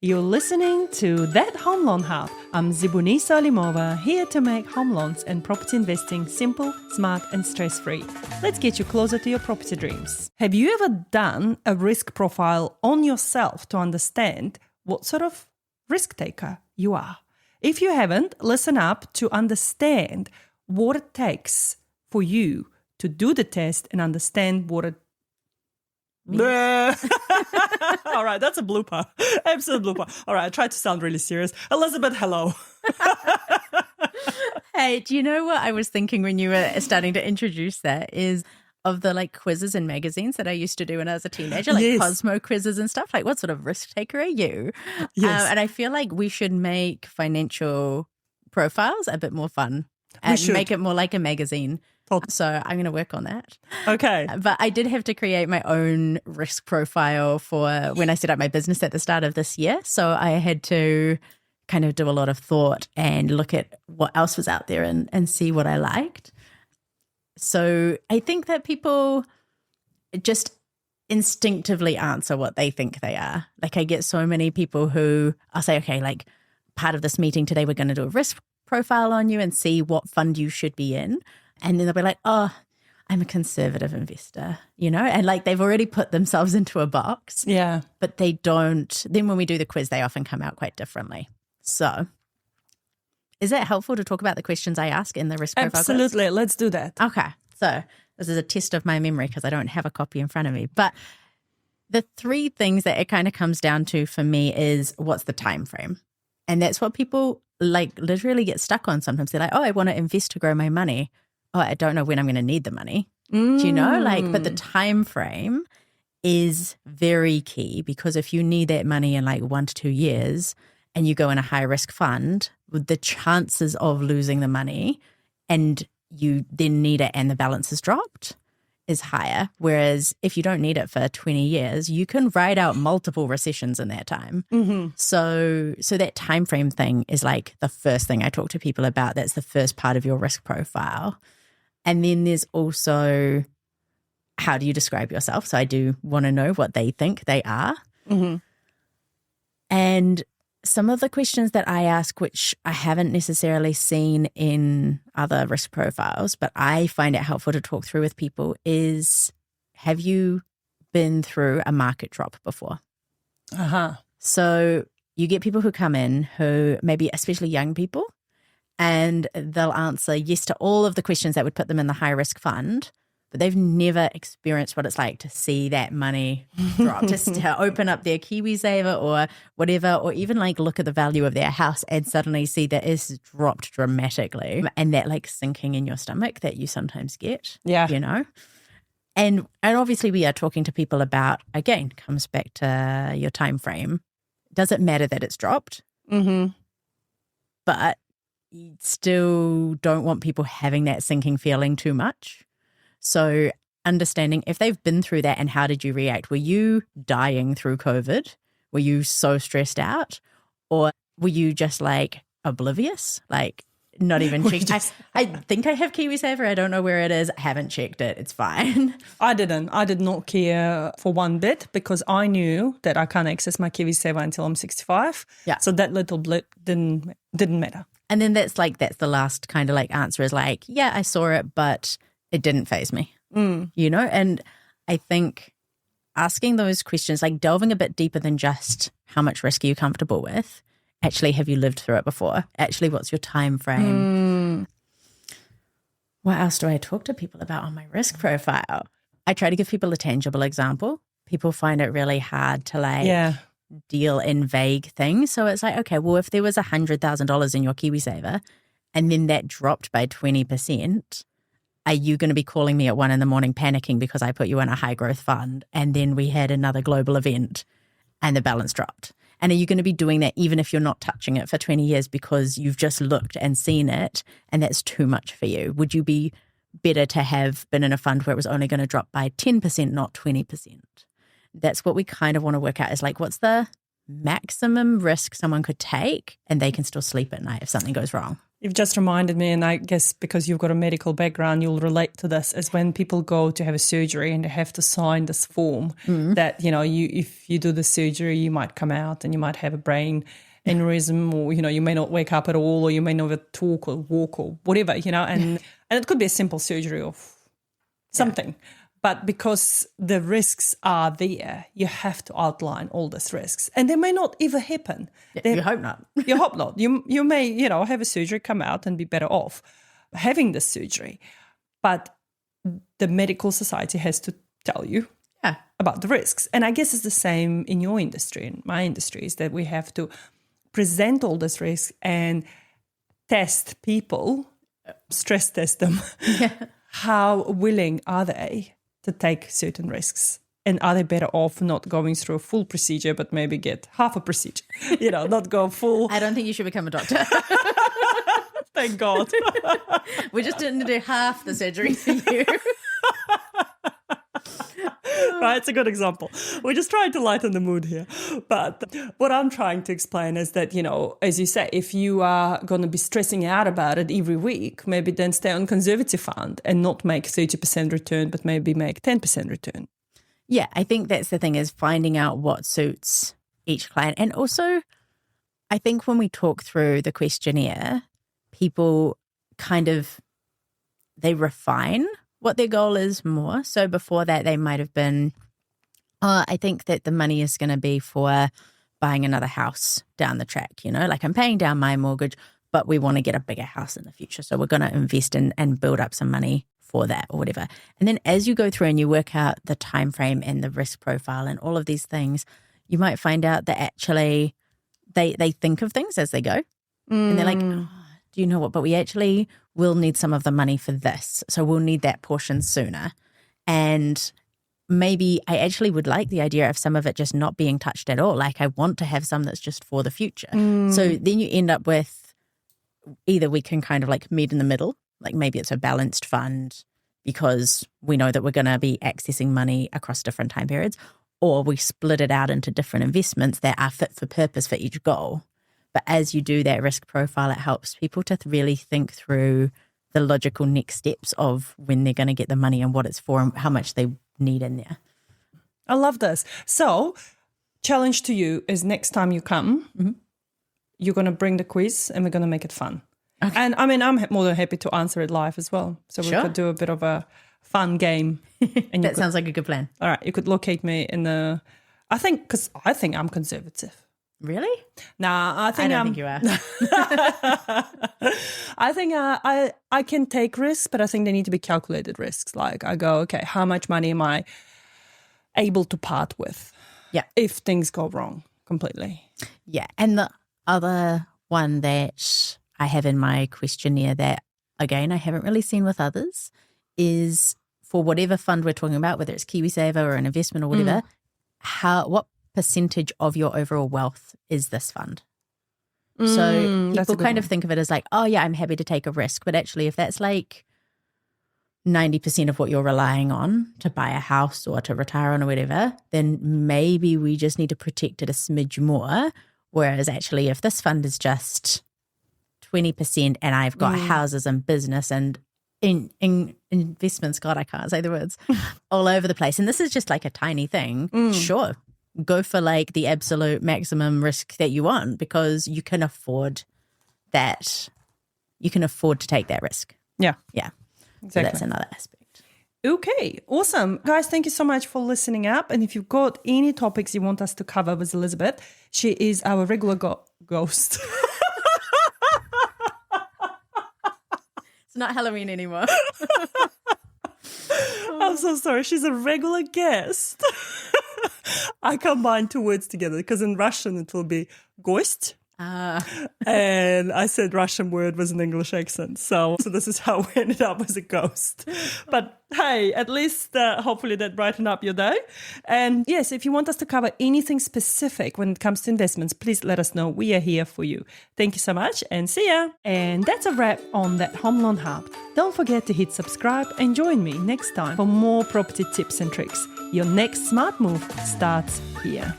You're listening to That Home Loan Hub. I'm Zibuni Salimova, here to make home loans and property investing simple, smart, and stress-free. Let's get you closer to your property dreams. Have you ever done a risk profile on yourself to understand what sort of risk taker you are? If you haven't, listen up to understand what it takes for you to do the test and understand what it all right, that's a blooper. Absolute blooper. All right, I tried to sound really serious. Elizabeth, hello. Hey, do you know what I was thinking when you were starting to introduce that is of the quizzes and magazines that I used to do when I was a teenager, Yes. Cosmo quizzes and stuff. What sort of risk taker are you? Yes. And I feel like we should make financial profiles a bit more fun and should. make it more like a magazine. Totally. So I'm going to work on that. Okay. But I did have to create my own risk profile for when I set up my business at the start of this year. So I had to kind of do a lot of thought and look at what else was out there and see what I liked. So I think that people just instinctively answer what they think they are. I get so many people who I'll say, okay, part of this meeting today, we're going to do a risk profile on you and see what fund you should be in. And then they'll be like, oh, I'm a conservative investor, and they've already put themselves into a box. Yeah. But they don't. Then when we do the quiz, they often come out quite differently. So is it helpful to talk about the questions I ask in the risk profile quiz? Absolutely. Let's do that. Okay. So this is a test of my memory because I don't have a copy in front of me. But the three things that it kind of comes down to for me is what's the time frame? And that's what people literally get stuck on sometimes. They're like, oh, I want to invest to grow my money. Oh, I don't know when I'm going to need the money. Do you know? But the time frame is very key because if you need that money in 1 to 2 years and you go in a high risk fund, the chances of losing the money and you then need it and the balance is dropped is higher. Whereas if you don't need it for 20 years, you can ride out multiple recessions in that time. Mm-hmm. So that time frame thing is the first thing I talk to people about. That's the first part of your risk profile. And then there's also how do you describe yourself? So I do want to know what they think they are. Mm-hmm. And some of the questions that I ask, which I haven't necessarily seen in other risk profiles, but I find it helpful to talk through with people is, have you been through a market drop before? Uh-huh. So you get people who come in who maybe, especially young people, and they'll answer yes to all of the questions that would put them in the high risk fund, but they've never experienced what it's like to see that money drop, just to open up their KiwiSaver or whatever, or even look at the value of their house and suddenly see that it's dropped dramatically, and that sinking in your stomach that you sometimes get. Yeah. And obviously we are talking to people about, again, comes back to your time frame. Does it matter that it's dropped? Mm-hmm. But you still don't want people having that sinking feeling too much. So understanding if they've been through that and how did you react? Were you dying through COVID? Were you so stressed out? Or were you just oblivious? Not even checking. I think I have KiwiSaver. I don't know where it is. I haven't checked it. It's fine. I didn't. I did not care for one bit because I knew that I can't access my KiwiSaver until I'm 65. Yeah. So that little blip didn't matter. And then that's the last kind of answer is yeah, I saw it, but it didn't faze me. And I think asking those questions, delving a bit deeper than just how much risk are you comfortable with? Actually, have you lived through it before? Actually, what's your time frame? What else do I talk to people about on my risk profile? I try to give people a tangible example. People find it really hard to deal in vague things. So it's okay, well, if there was $100,000 in your KiwiSaver and then that dropped by 20%, are you going to be calling me at 1 a.m. panicking because I put you in a high growth fund and then we had another global event and the balance dropped? And are you going to be doing that even if you're not touching it for 20 years because you've just looked and seen it and that's too much for you? Would you be better to have been in a fund where it was only going to drop by 10%, not 20%? That's what we kind of want to work out is what's the maximum risk someone could take and they can still sleep at night if something goes wrong. You've just reminded me, and I guess because you've got a medical background, you'll relate to this, as when people go to have a surgery and they have to sign this form that, if you do the surgery, you might come out and you might have a brain aneurysm, or, you may not wake up at all, or you may never talk or walk or whatever, and it could be a simple surgery of something. Yeah. But because the risks are there, you have to outline all these risks. And they may not ever happen. You hope not. You hope not. You may, have a surgery, come out and be better off having this surgery. But the medical society has to tell you about the risks. And I guess it's the same in your industry and my industry, is that we have to present all these risks and test people, stress test them. Yeah. How willing are they to take certain risks? And are they better off not going through a full procedure, but maybe get half a procedure, not go full? I don't think you should become a doctor. Thank God. We just didn't do half the surgery for you. Right, it's a good example. We're just trying to lighten the mood here. But what I'm trying to explain is that, as you say, if you are going to be stressing out about it every week, maybe then stay on conservative fund and not make 30% return, but maybe make 10% return. Yeah, I think that's the thing, is finding out what suits each client. And also, I think when we talk through the questionnaire, people they refine what their goal is more. So before that, they might have been, I think that the money is going to be for buying another house down the track, like I'm paying down my mortgage, but we want to get a bigger house in the future. So we're going to invest in and build up some money for that or whatever. And then as you go through and you work out the time frame and the risk profile and all of these things, you might find out that actually they think of things as they go. And they're like, oh, do you know what? But we actually will need some of the money for this. So we'll need that portion sooner. And maybe I actually would like the idea of some of it just not being touched at all. Like I want to have some that's just for the future. So then you end up with either we can kind of like meet in the middle, like maybe it's a balanced fund because we know that we're going to be accessing money across different time periods, or we split it out into different investments that are fit for purpose for each goal. But as you do that risk profile, it helps people to really think through the logical next steps of when they're going to get the money and what it's for and how much they need in there. I love this. So, challenge to you is next time you come, you're going to bring the quiz and we're going to make it fun. Okay. And I mean, I'm more than happy to answer it live as well. So we could do a bit of a fun game. And that sounds like a good plan. All right. You could locate me in the, I think I'm conservative. Really? Nah, I don't think you are. I think I can take risks, but I think they need to be calculated risks. Like I go, okay, how much money am I able to part with? Yeah. If things go wrong completely. Yeah. And the other one that I have in my questionnaire that, again, I haven't really seen with others is for whatever fund we're talking about, whether it's KiwiSaver or an investment or whatever, what percentage of your overall wealth is this fund? So people kind of think of it as like, oh yeah, I'm happy to take a risk. But actually, if that's like 90% of what you're relying on to buy a house or to retire on or whatever, then maybe we just need to protect it a smidge more. Whereas actually, if this fund is just 20% and I've got houses and business and in investments, God, I can't say the words, all over the place. And this is just like a tiny thing. Sure. Go for like the absolute maximum risk that you want because you can afford that. You can afford to take that risk. Yeah. Yeah. Exactly. So that's another aspect. Okay. Awesome. Guys, thank you so much for listening up. And if you've got any topics you want us to cover with Elizabeth, she is our regular ghost. It's not Halloween anymore. I'm so sorry. She's a regular guest. I combine two words together because in Russian it will be goсть. And I said Russian word was an English accent. So this is how we ended up as a ghost. But hey, at least hopefully that brightened up your day. And yes, if you want us to cover anything specific when it comes to investments, please let us know. We are here for you. Thank you so much and see ya. And that's a wrap on That Home Loan Hub. Don't forget to hit subscribe and join me next time for more property tips and tricks. Your next smart move starts here.